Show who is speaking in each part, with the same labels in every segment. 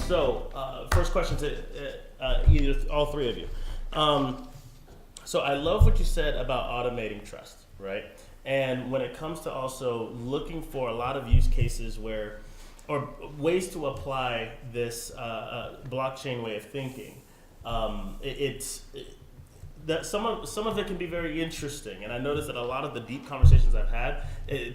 Speaker 1: First question to either all three of you. So I love what you said about automating trust, right? And when it comes to also looking for a lot of use cases where, or ways to apply this blockchain way of thinking, that some of it can be very interesting. And I noticed that a lot of the deep conversations I've had,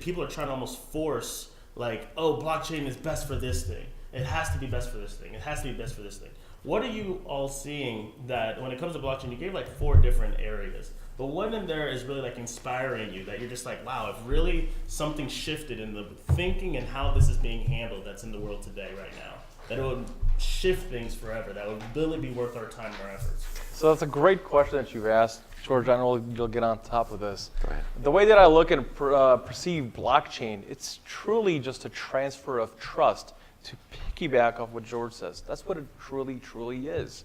Speaker 1: people are trying to almost force like, oh, blockchain is best for this thing. It has to be best for this thing. It has to be best for this thing. What are you all seeing that when it comes to blockchain, you gave like 4 different areas, but one in there is really like inspiring you that you're just like, wow, if really something shifted in the thinking and how this is being handled that's in the world today right now, that it would shift things forever, that would really be worth our time and our efforts.
Speaker 2: So that's a great question that you've asked, George. I know you'll get on top of this.
Speaker 3: Right.
Speaker 2: The way that I look at perceive blockchain, it's truly just a transfer of trust. To piggyback off what George says, that's what it truly, truly is.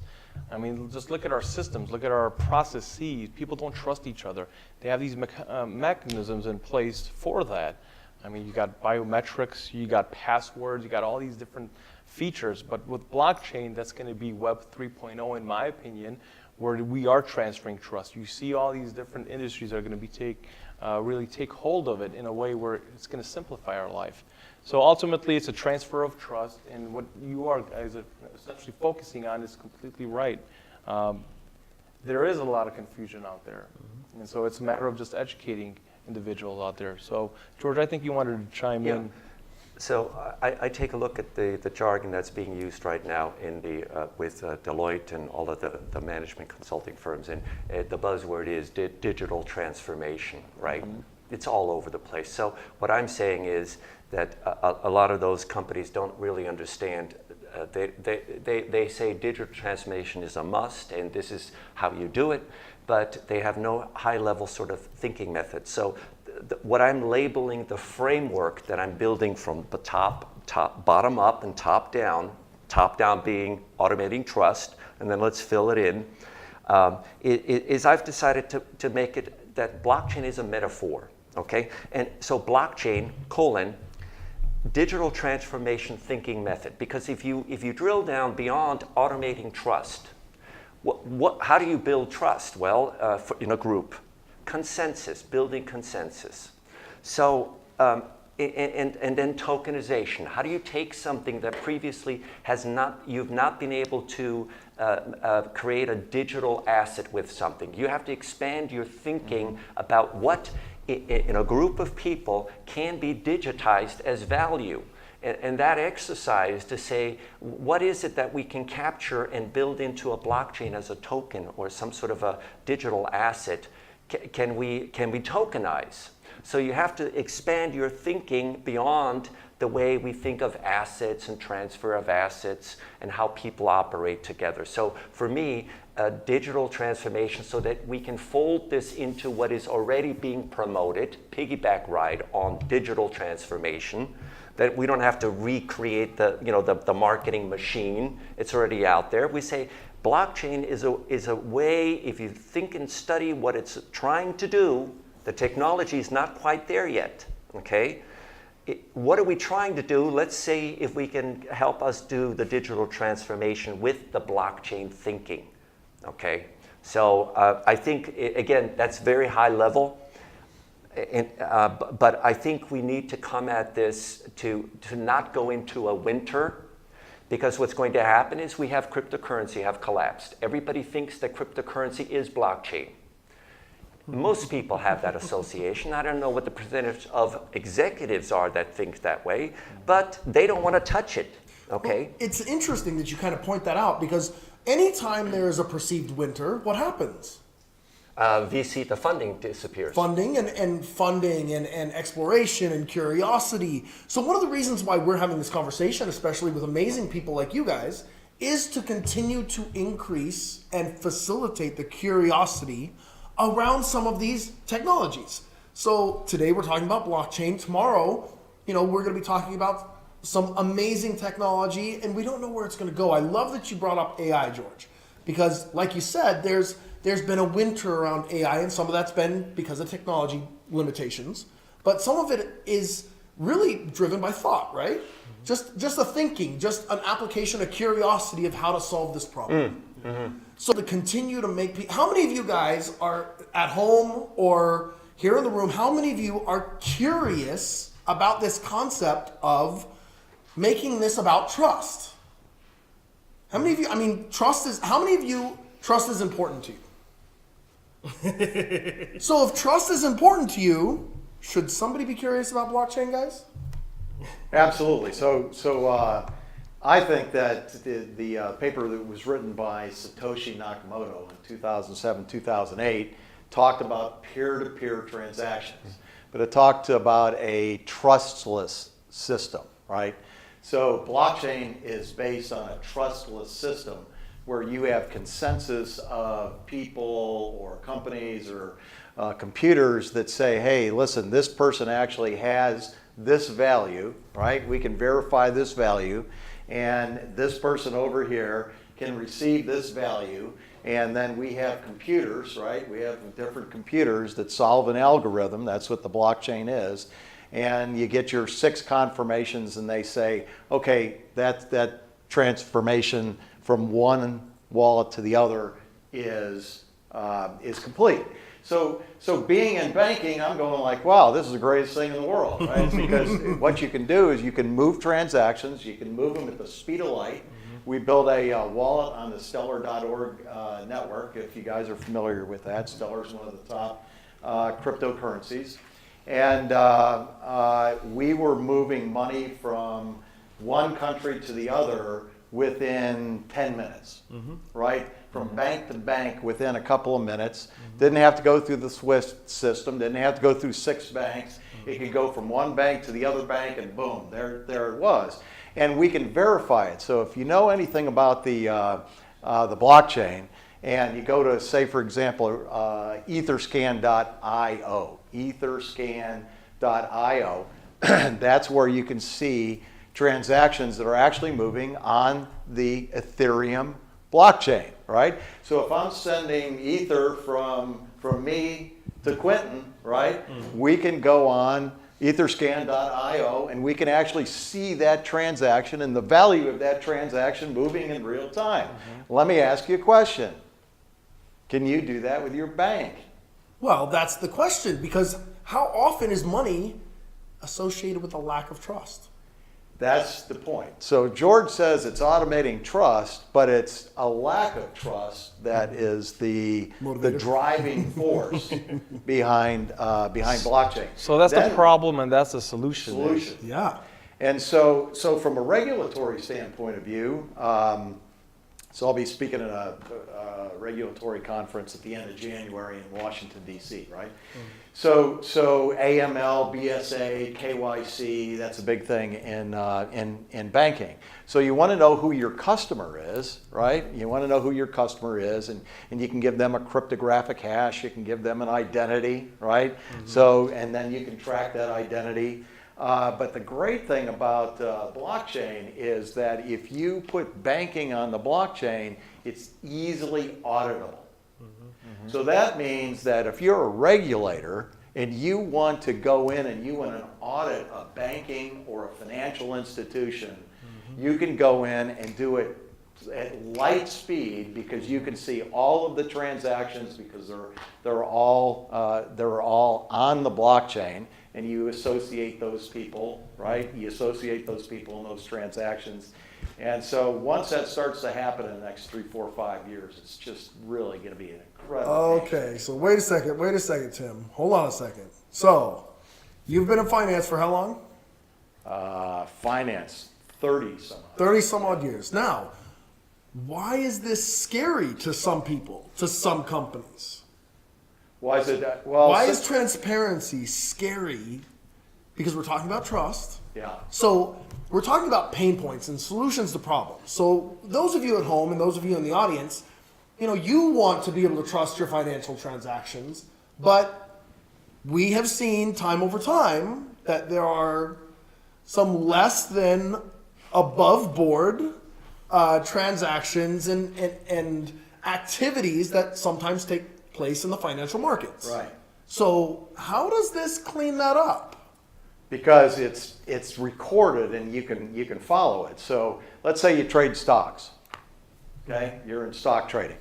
Speaker 2: I mean, just look at our systems, look at our processes. People don't trust each other. They have these mechanisms in place for that. I mean, you got biometrics, you got passwords, you got all these different features. But with blockchain, that's going to be Web 3.0, in my opinion, where we are transferring trust. You see all these different industries that are going to be really take hold of it in a way where it's going to simplify our life. So ultimately, it's a transfer of trust, and what you are guys are essentially focusing on is completely right. There is a lot of confusion out there, and so it's a matter of just educating individuals out there. So, George, I think you wanted to chime in.
Speaker 3: So I take a look at the jargon that's being used right now in with Deloitte and all of the management consulting firms, and the buzzword is digital transformation, right? It's all over the place. So what I'm saying is that a lot of those companies don't really understand. They say digital transformation is a must, and this is how you do it, but they have no high-level sort of thinking method. So what I'm labeling the framework that I'm building from the bottom up and top down being automating trust, and then let's fill it in, is I've decided to make it that blockchain is a metaphor, okay? And so blockchain, digital transformation thinking method, because if you drill down beyond automating trust, how do you build trust? Well, in a group. Building consensus. So, and then tokenization. How do you take something that previously you've not been able to create a digital asset with something? You have to expand your thinking about what in a group of people can be digitized as value. And that exercise to say, what is it that we can capture and build into a blockchain as a token or some sort of a digital asset? Can we tokenize? So you have to expand your thinking beyond the way we think of assets and transfer of assets and how people operate together. So for me, digital transformation so that we can fold this into what is already being promoted, piggyback ride on digital transformation, that we don't have to recreate the marketing machine. It's already out there. We say, blockchain is a way, if you think and study what it's trying to do, the technology is not quite there yet, okay? What are we trying to do? Let's say if we can help us do the digital transformation with the blockchain thinking, okay? So I think, again, that's very high level, but I think we need to come at this to not go into a winter. Because what's going to happen is we have cryptocurrency have collapsed. Everybody thinks that cryptocurrency is blockchain. Most people have that association. I don't know what the percentage of executives are that think that way, but they don't want to touch it, okay?
Speaker 4: Well, it's interesting that you kind of point that out, because anytime there is a perceived winter, what happens?
Speaker 3: VC, the funding disappears.
Speaker 4: Funding and exploration and curiosity. So one of the reasons why we're having this conversation, especially with amazing people like you guys, is to continue to increase and facilitate the curiosity around some of these technologies. So today we're talking about blockchain. Tomorrow, we're going to be talking about some amazing technology, and we don't know where it's going to go. I love that you brought up AI, George, because like you said, there's been a winter around AI, and some of that's been because of technology limitations, but some of it is really driven by thought, right? just a thinking, just an application, a curiosity of how to solve this problem. So to continue to make people, how many of you guys are at home or here in the room, how many of you are curious about this concept of making this about trust? How many of you, how many of you, trust is important to you? So if trust is important to you, should somebody be curious about blockchain, guys?
Speaker 5: Absolutely. So I think that the paper that was written by Satoshi Nakamoto in 2007, 2008 talked about peer-to-peer transactions, but it talked about a trustless system, right? So blockchain is based on a trustless system where you have consensus of people or companies or computers that say, hey, listen, this person actually has this value, right? We can verify this value, and this person over here can receive this value, and then we have computers, right? We have different computers that solve an algorithm. That's what the blockchain is. And you get your 6 confirmations, and they say, okay, that transformation from one wallet to the other is complete. So being in banking, I'm going like, wow, this is the greatest thing in the world, right? Because what you can do is you can move transactions, you can move them at the speed of light. We built a wallet on the Stellar.org network, if you guys are familiar with that. Stellar is one of the top cryptocurrencies. And we were moving money from one country to the other within 10 minutes, right? From bank to bank within a couple of minutes. Didn't have to go through the Swift system, didn't have to go through 6 banks. It could go from one bank to the other bank, and boom, there it was. And we can verify it. So if you know anything about the blockchain, and you go to, say, for example, etherscan.io, etherscan.io, that's where you can see transactions that are actually moving on the Ethereum blockchain, right? So if I'm sending Ether from me to Quentin, right, we can go on etherscan.io and we can actually see that transaction and the value of that transaction moving in real time. Let me ask you a question. Can you do that with your bank?
Speaker 4: Well, that's the question, because how often is money associated with a lack of trust?
Speaker 5: That's the point. So George says it's automating trust, but it's a lack of trust that is the driving force behind blockchain.
Speaker 2: So that's the problem, and that's the solution.
Speaker 4: Yeah.
Speaker 5: And so from a regulatory standpoint of view, so I'll be speaking at a regulatory conference at the end of January in Washington, D.C., right? So AML, BSA, KYC, that's a big thing in banking. So you want to know who your customer is, right? You want to know who your customer is, and you can give them a cryptographic hash, you can give them an identity, right? So, and then you can track that identity. But the great thing about blockchain is that if you put banking on the blockchain, it's easily auditable. So that means that if you're a regulator and you want to go in and you want to audit a banking or a financial institution, you can go in and do it at light speed because you can see all of the transactions because they're all on the blockchain. And you associate those people, right? You associate those people in those transactions. And so once that starts to happen in the next 3, 4, 5 years, it's just really going to be an incredible.
Speaker 4: Okay, so wait a second, Tim. Hold on a second. So, you've been in finance for how long?
Speaker 5: Finance, 30 some odd.
Speaker 4: 30 some odd years. Now, why is this scary to some people, to some companies?
Speaker 5: Why is it that? Well,
Speaker 4: why is transparency scary? Because we're talking about trust.
Speaker 5: Yeah.
Speaker 4: So we're talking about pain points and solutions to problems. So those of you at home and those of you in the audience, you want to be able to trust your financial transactions, but we have seen time over time that there are some less than above board transactions and activities that sometimes take place in the financial markets.
Speaker 5: Right.
Speaker 4: So how does this clean that up?
Speaker 5: because it's recorded and you can follow it. So let's say you trade stocks, okay? You're in stock trading,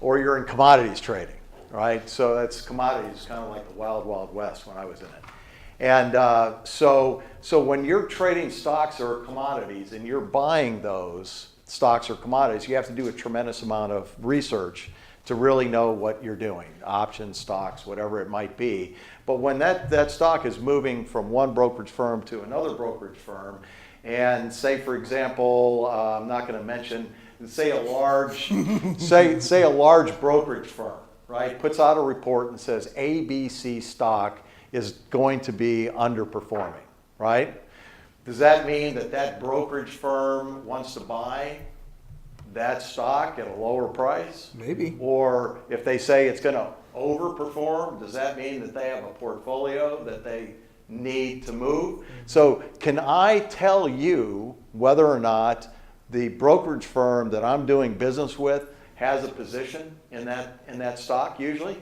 Speaker 5: or you're in commodities trading, right? So that's commodities, kind of like the wild, wild west when I was in it. And so when you're trading stocks or commodities and you're buying those stocks or commodities, you have to do a tremendous amount of research to really know what you're doing, options, stocks, whatever it might be. But when that stock is moving from one brokerage firm to another brokerage firm, and say, for example, I'm not going to mention, say a large, say a large brokerage firm, right, puts out a report and says ABC stock is going to be underperforming, right? Does that mean that brokerage firm wants to buy that stock at a lower price?
Speaker 4: Maybe.
Speaker 5: Or if they say it's going to overperform, does that mean that they have a portfolio that they need to move? So can I tell you whether or not the brokerage firm that I'm doing business with has a position in that stock usually?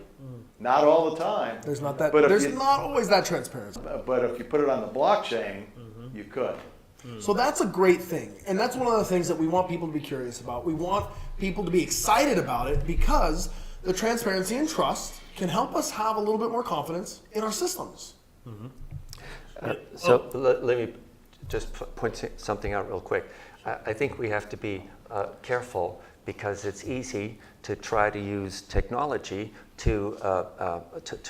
Speaker 5: Not all the time.
Speaker 4: There's not that.
Speaker 5: But
Speaker 4: There's not always that transparency.
Speaker 5: But if you put it on the blockchain, you could.
Speaker 4: So that's a great thing. And that's one of the things that we want people to be curious about. We want people to be excited about it because the transparency and trust can help us have a little bit more confidence in our systems.
Speaker 3: So let me just point something out real quick. I think we have to be careful because it's easy to try to use technology to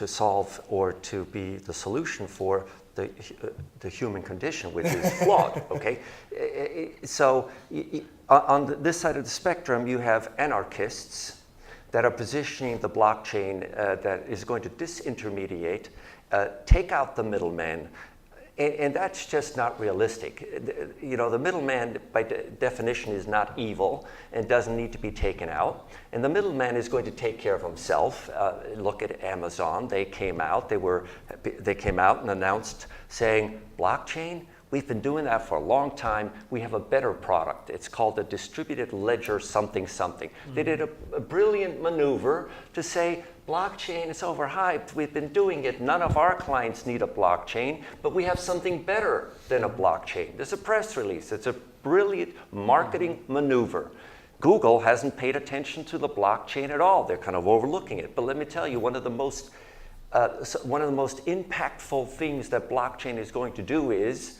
Speaker 3: solve or to be the solution for the human condition, which is flawed. Okay, so on this side of the spectrum, you have anarchists that are positioning the blockchain that is going to disintermediate, take out the middleman. And that's just not realistic. You know, the middleman, by definition, is not evil and doesn't need to be taken out. And the middleman is going to take care of himself. Look at Amazon. They came out and announced saying, blockchain, we've been doing that for a long time. We have a better product. It's called the distributed ledger something something. They did a brilliant maneuver to say, blockchain is overhyped. We've been doing it. None of our clients need a blockchain, but we have something better than a blockchain. There's a press release. It's a brilliant marketing maneuver. Google hasn't paid attention to the blockchain at all. They're kind of overlooking it. But let me tell you, one of the most impactful things that blockchain is going to do is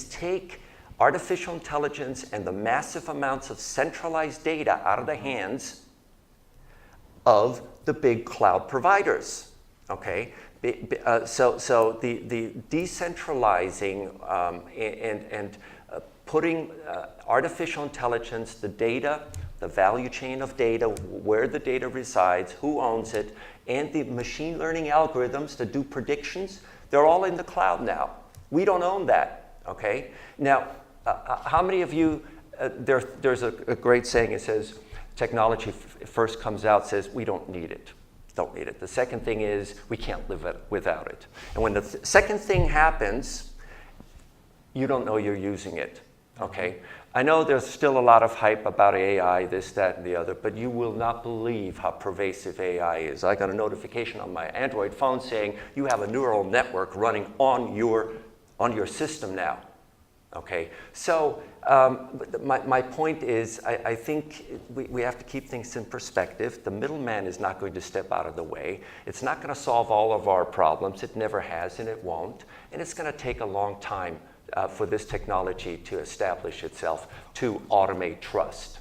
Speaker 3: take artificial intelligence and the massive amounts of centralized data out of the hands of the big cloud providers, okay? So the decentralizing and putting artificial intelligence, the data, the value chain of data, where the data resides, who owns it, and the machine learning algorithms to do predictions, they're all in the cloud now. We don't own that, okay? Now, how many of you, there's a great saying, it says, technology first comes out, says we don't need it. The second thing is we can't live without it. And when the second thing happens, you don't know you're using it, okay? I know there's still a lot of hype about AI, this, that, and the other, but you will not believe how pervasive AI is. I got a notification on my Android phone saying you have a neural network running on your system now. Okay, so my point is, I think we have to keep things in perspective. The middleman is not going to step out of the way. It's not going to solve all of our problems. It never has, and it won't. And it's going to take a long time for this technology to establish itself to automate trust.